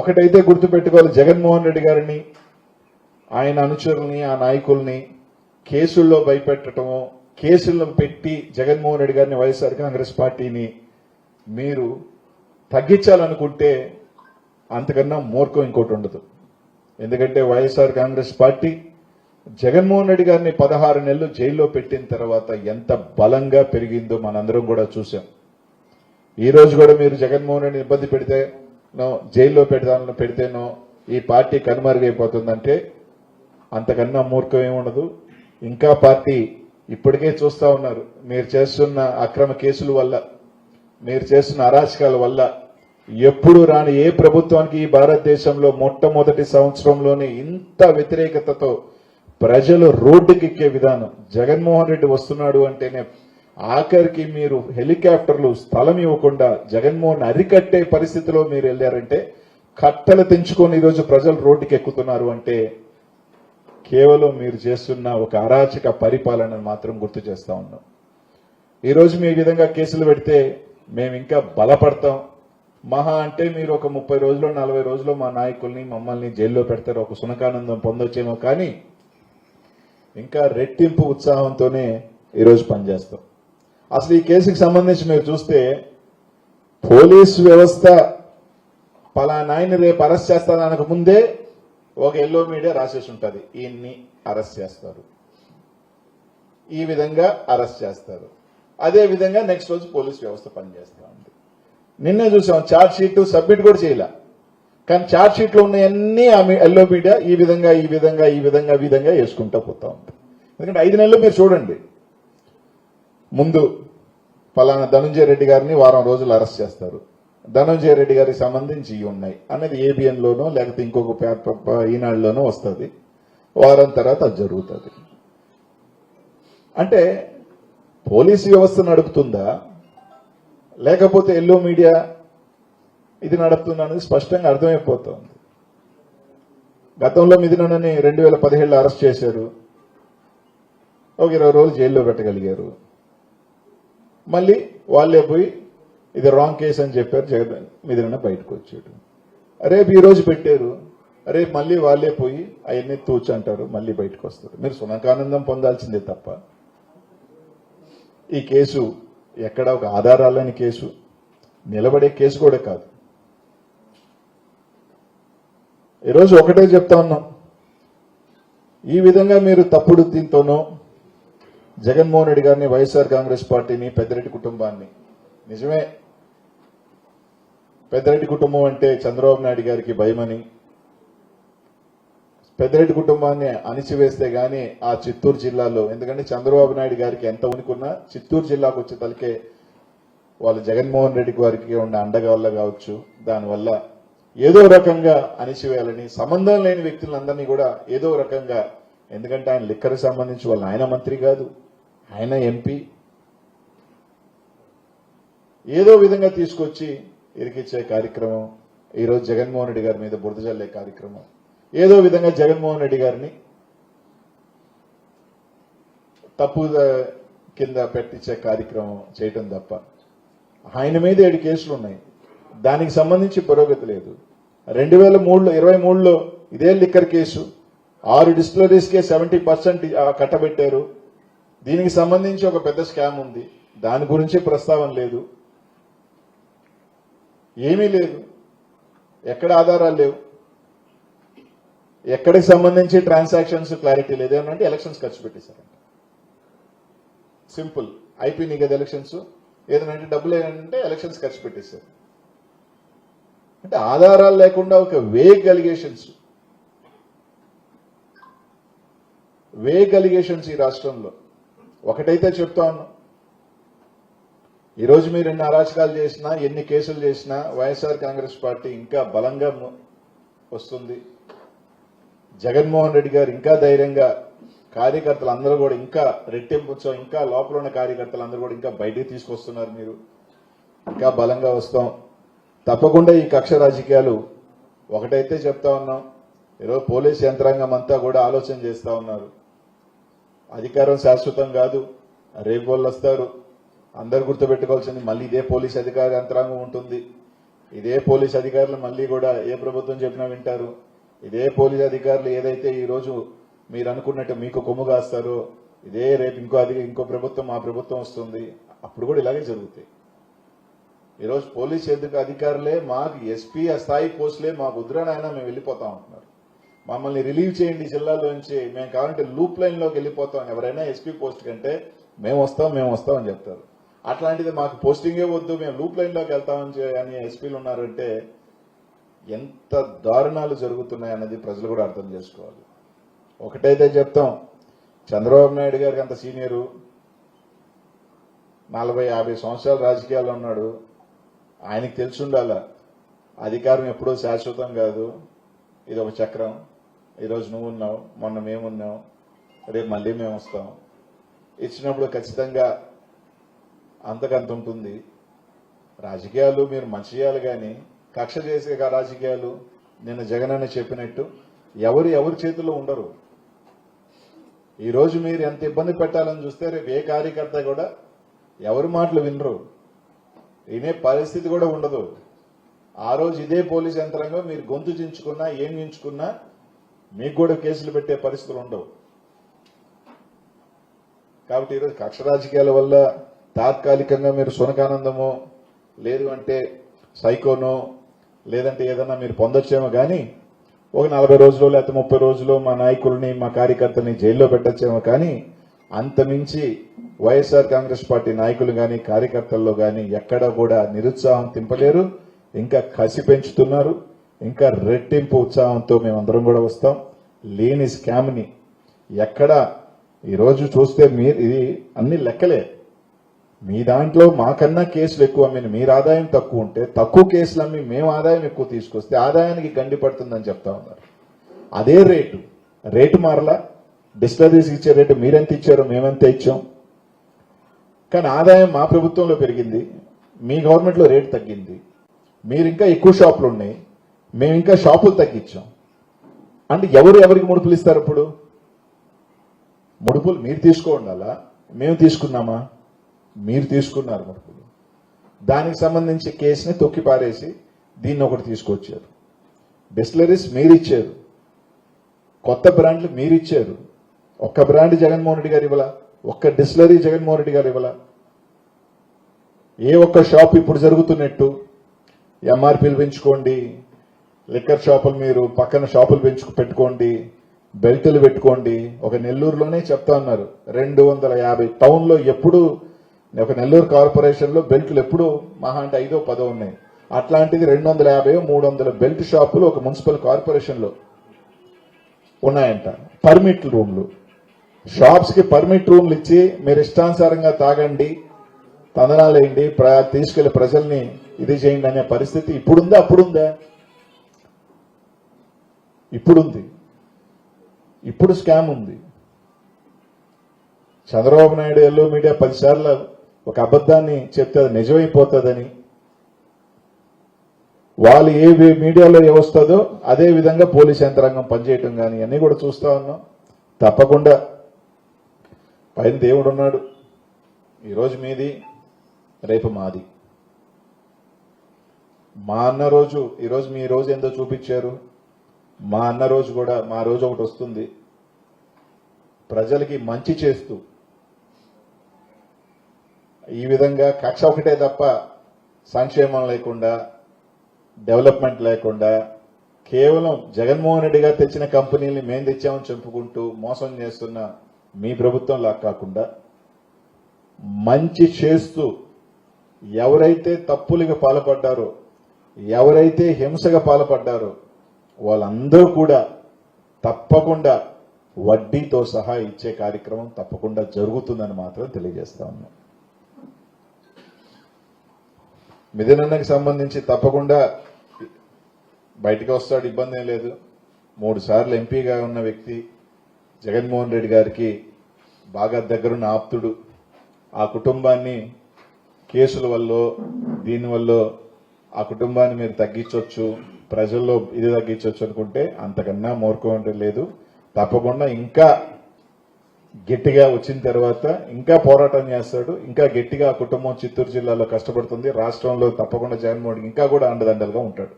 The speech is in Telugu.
ఒకటైతే గుర్తుపెట్టుకోవాలి, జగన్మోహన్ రెడ్డి గారిని ఆయన అనుచరుల్ని ఆ నాయకుల్ని కేసుల్లో భయపెట్టడమో, కేసుల్లో పెట్టి జగన్మోహన్ రెడ్డి గారిని వైఎస్ఆర్ కాంగ్రెస్ పార్టీని మీరు తగ్గించాలనుకుంటే అంతకన్నా మూర్ఖం ఇంకోటి ఉండదు. ఎందుకంటే వైఎస్ఆర్ కాంగ్రెస్ పార్టీ జగన్మోహన్ రెడ్డి గారిని 16 నెలలు జైల్లో పెట్టిన తర్వాత ఎంత బలంగా పెరిగిందో మనందరం కూడా చూసాం. ఈ రోజు కూడా మీరు జగన్మోహన్ రెడ్డిని ఇబ్బంది పెడితేనో జైల్లో పెడితేనో ఈ పార్టీ కనుమరుగైపోతుందంటే అంతకన్నా మూర్ఖం ఏముండదు. ఇంకా పార్టీ ఇప్పటికే చూస్తా ఉన్నారు, మీరు చేస్తున్న అక్రమ కేసుల వల్ల, మీరు చేస్తున్న అరాచకాల వల్ల ఎప్పుడు రాని ఏ ప్రభుత్వానికి ఈ భారతదేశంలో మొట్టమొదటి సంవత్సరంలోనే ఇంత వ్యతిరేకతతో ప్రజలు రోడ్డుకెక్కే విధానం. జగన్మోహన్ రెడ్డి వస్తున్నాడు అంటేనే ఆఖరికి మీరు హెలికాప్టర్లు స్థలం ఇవ్వకుండా జగన్మోహన్ అరికట్టే పరిస్థితిలో మీరు వెళ్ళారంటే, కట్టలు తెంచుకొని ఈరోజు ప్రజలు రోడ్డుకి ఎక్కుతున్నారు అంటే కేవలం మీరు చేస్తున్న ఒక అరాచక పరిపాలనను మాత్రం గుర్తు చేస్తా ఉన్నాం. ఈరోజు మీ విధంగా కేసులు పెడితే మేము ఇంకా బలపడతాం. మహా అంటే మీరు ఒక 30 రోజులు 40 రోజులు మా నాయకుల్ని మమ్మల్ని జైల్లో పెడతారు, ఒక సునకానందం పొందొచ్చేమో, కానీ ఇంకా రెట్టింపు ఉత్సాహంతోనే ఈరోజు పనిచేస్తాం. అసలు ఈ కేసుకి సంబంధించి మీరు చూస్తే పోలీసు వ్యవస్థ పలానా ఆయన రేపు అరెస్ట్ చేస్తానికి ముందే ఒక ఎల్లో మీడియా రాసేసి ఉంటుంది, ఈయన్ని అరెస్ట్ చేస్తారు, ఈ విధంగా అరెస్ట్ చేస్తారు. అదే విధంగా నెక్స్ట్ రోజు పోలీసు వ్యవస్థ పనిచేస్తా ఉంది. నిన్నే చూసాం, ఛార్జ్ షీట్ సబ్మిట్ కూడా చేయాల, కానీ ఛార్జ్ షీట్ లో ఉన్నాయన్నీ ఎల్లో మీడియా ఈ విధంగా ఈ విధంగా ఈ విధంగా విధంగా వేసుకుంటూ పోతా ఉంది. ఎందుకంటే 5 నెలలు మీరు చూడండి, ముందు పలానా ధనంజయ రెడ్డి గారిని వారం రోజులు అరెస్ట్ చేస్తారు, ధనంజయ రెడ్డి గారికి సంబంధించి ఇవి ఉన్నాయి అనేది ఏబిఎన్ లోనో లేకపోతే ఇంకొక ఈనాడులోనో వస్తుంది, వారం తర్వాత అది జరుగుతుంది. అంటే పోలీసు వ్యవస్థ నడుపుతుందా లేకపోతే ఎల్లో మీడియా ఇది నడుపుతుందా అనేది స్పష్టంగా అర్థమైపోతుంది. గతంలో మిథునని 2017లో అరెస్ట్ చేశారు, ఒక 20 రోజులు జైల్లో పెట్టగలిగారు, మళ్ళీ వాళ్ళే పోయి ఇది రాంగ్ కేసు అని చెప్పారు, జగన్ మిథున బయటకు వచ్చాడు. రేపు ఈ రోజు పెట్టారు, రేపు మళ్ళీ వాళ్ళే పోయి అవన్నీ తూచంటారు, మళ్ళీ బయటకు వస్తారు. మీరు సునకానందం పొందాల్సిందే తప్ప ఈ కేసు ఎక్కడ ఒక ఆధారాలని కేసు, నిలబడే కేసు కూడా కాదు. ఈరోజు ఒకటే చెప్తా ఉన్నాం, ఈ విధంగా మీరు తప్పుడు దీంతోనో జగన్మోహన్ రెడ్డి గారిని, వైఎస్ఆర్ కాంగ్రెస్ పార్టీని, పెద్దిరెడ్డి కుటుంబాన్ని, నిజమే పెద్దిరెడ్డి కుటుంబం అంటే చంద్రబాబు నాయుడు గారికి భయమని, పెద్దిరెడ్డి కుటుంబాన్ని అణిచివేస్తే గానీ ఆ చిత్తూరు జిల్లాలో, ఎందుకంటే చంద్రబాబు నాయుడు గారికి ఎంత ఉనికున్నా చిత్తూరు జిల్లాకు వచ్చే తలకే వాళ్ళు జగన్మోహన్ రెడ్డి గారికి ఉన్న అండగా వల్ల కావచ్చు, దానివల్ల ఏదో రకంగా అణిచివేయాలని, సంబంధం లేని వ్యక్తులందరినీ కూడా ఏదో రకంగా, ఎందుకంటే ఆయన లిక్కర్కి సంబంధించి వాళ్ళ ఆయన మంత్రి కాదు, ఆయన ఎంపీ, ఏదో విధంగా తీసుకొచ్చి ఇరికిచ్చే కార్యక్రమం, ఈరోజు జగన్మోహన్ రెడ్డి గారి మీద బురద జల్లే కార్యక్రమం, ఏదో విధంగా జగన్మోహన్ రెడ్డి గారిని తప్పు కింద పెట్టించే కార్యక్రమం చేయటం తప్ప ఆయన మీద 7 కేసులు ఉన్నాయి, దానికి సంబంధించి పురోగతి లేదు. 2023లో ఇదే లిక్కర్ కేసు 6 డిస్టిలరీస్కే 70% కట్టబెట్టారు, దీనికి సంబంధించి ఒక పెద్ద స్కామ్ ఉంది, దాని గురించి ప్రస్తావన లేదు, ఏమీ లేదు, ఎక్కడ ఆధారాలు లేవు, ఎక్కడికి సంబంధించి ట్రాన్సాక్షన్స్ క్లారిటీ లేదు. ఏమంటే ఎలక్షన్స్ ఖర్చు పెట్టేశారంట, సింపుల్, అయిపోయినాయి కదా ఎలక్షన్స్, ఏదంటే డబ్బులు ఏంటంటే ఎలక్షన్స్ ఖర్చు పెట్టేశారు. అంటే ఆధారాలు లేకుండా ఒక వేగ్ అలిగేషన్స్ ఈ రాష్ట్రంలో. ఒకటైతే చెప్తా ఉన్నాం, ఈరోజు మీరు ఎన్ని అరాచకాలు చేసినా, ఎన్ని కేసులు చేసినా వైఎస్ఆర్ కాంగ్రెస్ పార్టీ ఇంకా బలంగా వస్తుంది. జగన్మోహన్ రెడ్డి గారు ఇంకా ధైర్యంగా, కార్యకర్తలు అందరూ కూడా ఇంకా రెట్టింపుతో, ఇంకా లోపల ఉన్న కార్యకర్తలు అందరూ కూడా ఇంకా బయటికి తీసుకొస్తున్నారు, మీరు ఇంకా బలంగా వస్తాం. తప్పకుండా ఈ కక్ష రాజకీయాలు, ఒకటైతే చెప్తా ఉన్నాం, ఈరోజు పోలీస్ యంత్రాంగం అంతా కూడా ఆలోచన చేస్తా ఉన్నారు, అధికారం శాశ్వతం కాదు, రేపు వాళ్ళు వస్తారు, అందరు గుర్తుపెట్టుకోవాల్సింది మళ్ళీ ఇదే పోలీస్ అధికార యంత్రాంగం ఉంటుంది, ఇదే పోలీస్ అధికారులు మళ్ళీ కూడా ఏ ప్రభుత్వం చెప్పినా వింటారు. ఇదే పోలీస్ అధికారులు ఏదైతే ఈ రోజు మీరు అనుకున్నట్టు మీకు కొమ్ము కాస్తారో ఇదే రేపు ఇంకో ప్రభుత్వం మా ప్రభుత్వం వస్తుంది, అప్పుడు కూడా ఇలాగే జరుగుతాయి. ఈరోజు పోలీస్ అధికారులే మాకు ఎస్పీ స్థాయి పోస్టులే మాకు వద్దురానైనా మేము వెళ్ళిపోతాం అంటున్నారు. మమ్మల్ని రిలీవ్ చేయండి జిల్లాలోంచి, మేము కావాలంటే లూప్ లైన్ లోకి వెళ్ళిపోతాం, ఎవరైనా ఎస్పీ పోస్ట్ కంటే మేము వస్తాం అని చెప్తారు. అట్లాంటిది మాకు పోస్టింగే వద్దు, మేము లూప్ లైన్ లోకి వెళ్తామని అని ఎస్పీలు ఉన్నారంటే ఎంత దారుణాలు జరుగుతున్నాయన్నది ప్రజలు కూడా అర్థం చేసుకోవాలి. ఒకటైతే చెప్తాం, చంద్రబాబు నాయుడు గారికి అంత సీనియరు, 40-50 సంవత్సరాలు రాజకీయాల్లో ఉన్నాడు. ఆయనకి తెలిసి ఉండాల అధికారం ఎప్పుడూ శాశ్వతం కాదు, ఇది ఒక చక్రం. ఈరోజు నువ్వు ఉన్నావు, మొన్న మేమున్నాం, రేపు మళ్ళీ మేము వస్తాం. ఇచ్చినప్పుడు ఖచ్చితంగా అంతకంత ఉంటుంది. రాజకీయాలు మీరు మంచి చేయాలి కానీ కక్ష చేసే రాజకీయాలు నిన్న జగన్ అన్న చెప్పినట్టు ఎవరి చేతుల్లో ఉండరు. ఈరోజు మీరు ఎంత ఇబ్బంది పెట్టాలని చూస్తే రేపు ఏ కార్యకర్త కూడా ఎవరి మాటలు వినరు, వినే పరిస్థితి కూడా ఉండదు. ఆ రోజు ఇదే పోలీస్ యంత్రాంగం మీరు గొంతు చించుకున్నా ఏం చించుకున్నా మీకు కూడా కేసులు పెట్టే పరిస్థితులు ఉండవు. కాబట్టి ఈరోజు కక్ష రాజకీయాల వల్ల తాత్కాలికంగా మీరు సునకానందమో లేదు అంటే సైకోనో లేదంటే ఏదన్నా మీరు పొందొచ్చేమో కానీ ఒక 40 రోజులు లేకపోతే 30 రోజులు మా నాయకుల్ని మా కార్యకర్తల్ని జైల్లో పెట్టొచ్చేమో కానీ అంతమించి వైఎస్ఆర్ కాంగ్రెస్ పార్టీ నాయకులు కానీ కార్యకర్తల్లో కానీ ఎక్కడ కూడా నిరుత్సాహం తింపలేరు. ఇంకా కసి పెంచుతున్నారు. ఇంకా రెట్టింపు ఉత్సాహంతో మేమందరం కూడా వస్తాం. లేని స్కామ్ని ఎక్కడ ఈరోజు చూస్తే ఇది అన్ని లెక్కలే. మీ దాంట్లో మాకన్నా కేసులు ఎక్కువ అమ్మిన మీరు ఆదాయం తక్కువ ఉంటే తక్కువ కేసులు అమ్మి మేము ఆదాయం ఎక్కువ తీసుకొస్తే ఆదాయానికి గండి పడుతుందని చెప్తా ఉన్నారు. అదే రేటు మారలా. డిస్టిలరీస్ ఇచ్చే రేటు మీరెంత ఇచ్చారో మేమెంత ఇచ్చాం. కానీ ఆదాయం మా ప్రభుత్వంలో పెరిగింది, మీ గవర్నమెంట్లో రేటు తగ్గింది. మీరు ఇంకా ఎక్కువ షాపులు ఉన్నాయి, మేము ఇంకా షాపులు తగ్గించాం. అంటే ఎవరికి ముడుపులు ఇస్తారు? ఇప్పుడు ముడుపులు మీరు తీసుకోండాలా, మేము తీసుకున్నామా? మీరు తీసుకున్నారు ముడుపులు. దానికి సంబంధించి కేసుని తొక్కి పారేసి దీన్ని ఒకటి తీసుకొచ్చారు. డిస్టిలరీస్ మీరు ఇచ్చారు, కొత్త బ్రాండ్లు మీరు ఇచ్చారు. ఒక్క బ్రాండ్ జగన్మోహన్ రెడ్డి గారు ఇవ్వాల, ఒక్క డిస్టిలరీ జగన్మోహన్ రెడ్డి గారు ఇవ్వాల. ఏ ఒక్క షాప్ ఇప్పుడు జరుగుతున్నట్టు ఎంఆర్పీలు పెంచుకోండి, లిక్కర్ షాపులు మీరు పక్కన షాపులు పెట్టుకోండి, బెల్టులు పెట్టుకోండి. ఒక నెల్లూరులోనే చెప్తా ఉన్నారు 250 టౌన్లో ఎప్పుడు ఒక నెల్లూరు కార్పొరేషన్లో బెల్టులు ఎప్పుడు మహా అంటే 5-10 ఉన్నాయి. అట్లాంటిది 250-300 బెల్ట్ షాపులు ఒక మున్సిపల్ కార్పొరేషన్లో ఉన్నాయంట. పర్మిట్ రూమ్లు, షాప్స్ కి పర్మిట్ రూమ్లు ఇచ్చి మీరు ఇష్టానుసారంగా తాగండి, తందనాలేయండి, తీసుకెళ్లి ప్రజల్ని ఇది చేయండి అనే పరిస్థితి ఇప్పుడుందా? అప్పుడుందా? ఇప్పుడుంది. ఇప్పుడు స్కామ్ ఉంది. చంద్రబాబు నాయుడు ఎల్లో మీడియా 10 సార్లు ఒక అబద్ధాన్ని చెప్తే అది నిజమైపోతుందని వాళ్ళు ఏ మీడియాలో ఏవస్తుందో అదే విధంగా పోలీస్ యంత్రాంగం పనిచేయటం కానీ అన్నీ కూడా చూస్తా ఉన్నాం. తప్పకుండా పైన దేవుడు ఉన్నాడు. ఈరోజు మీది, రేపు మాది. మా అన్న రోజు ఈరోజు మీ రోజు ఏందో చూపించారు. మా అన్న రోజు కూడా మా రోజు ఒకటి వస్తుంది. ప్రజలకి మంచి చేస్తూ ఈ విధంగా కక్ష ఒకటే తప్ప సంక్షేమం లేకుండా, డెవలప్మెంట్ లేకుండా, కేవలం జగన్మోహన్ రెడ్డి గారు తెచ్చిన కంపెనీల్ని మేం తెచ్చామని చెప్పుకుంటూ మోసం చేస్తున్న మీ ప్రభుత్వంలా కాకుండా మంచి చేస్తూ ఎవరైతే తప్పులుగా పాల్పడ్డారో, ఎవరైతే హింసగా పాల్పడ్డారో వాళ్ళందరూ కూడా తప్పకుండా వడ్డీతో సహా ఇచ్చే కార్యక్రమం తప్పకుండా జరుగుతుందని మాత్రం తెలియజేస్తా ఉన్నాం. మిథునన్నకి సంబంధించి తప్పకుండా బయటకు వస్తాడు, ఇబ్బంది ఏం లేదు. 3 సార్లు ఎంపీగా ఉన్న వ్యక్తి, జగన్మోహన్ రెడ్డి గారికి బాగా దగ్గరున్న ఆప్తుడు. ఆ కుటుంబాన్ని కేసుల వల్ల దీనివల్ల ఆ కుటుంబాన్ని మీరు తగ్గించవచ్చు, ప్రజల్లో ఇది తగ్గించవచ్చు అనుకుంటే అంతకన్నా మూర్ఖం అంటే లేదు. తప్పకుండా ఇంకా గట్టిగా వచ్చిన తర్వాత ఇంకా పోరాటం చేస్తాడు. ఇంకా గట్టిగా ఆ కుటుంబం చిత్తూరు జిల్లాలో కష్టపడుతుంది. రాష్ట్రంలో తప్పకుండా జగన్మోహన్ ఇంకా కూడా అండదండలుగా ఉంటాడు.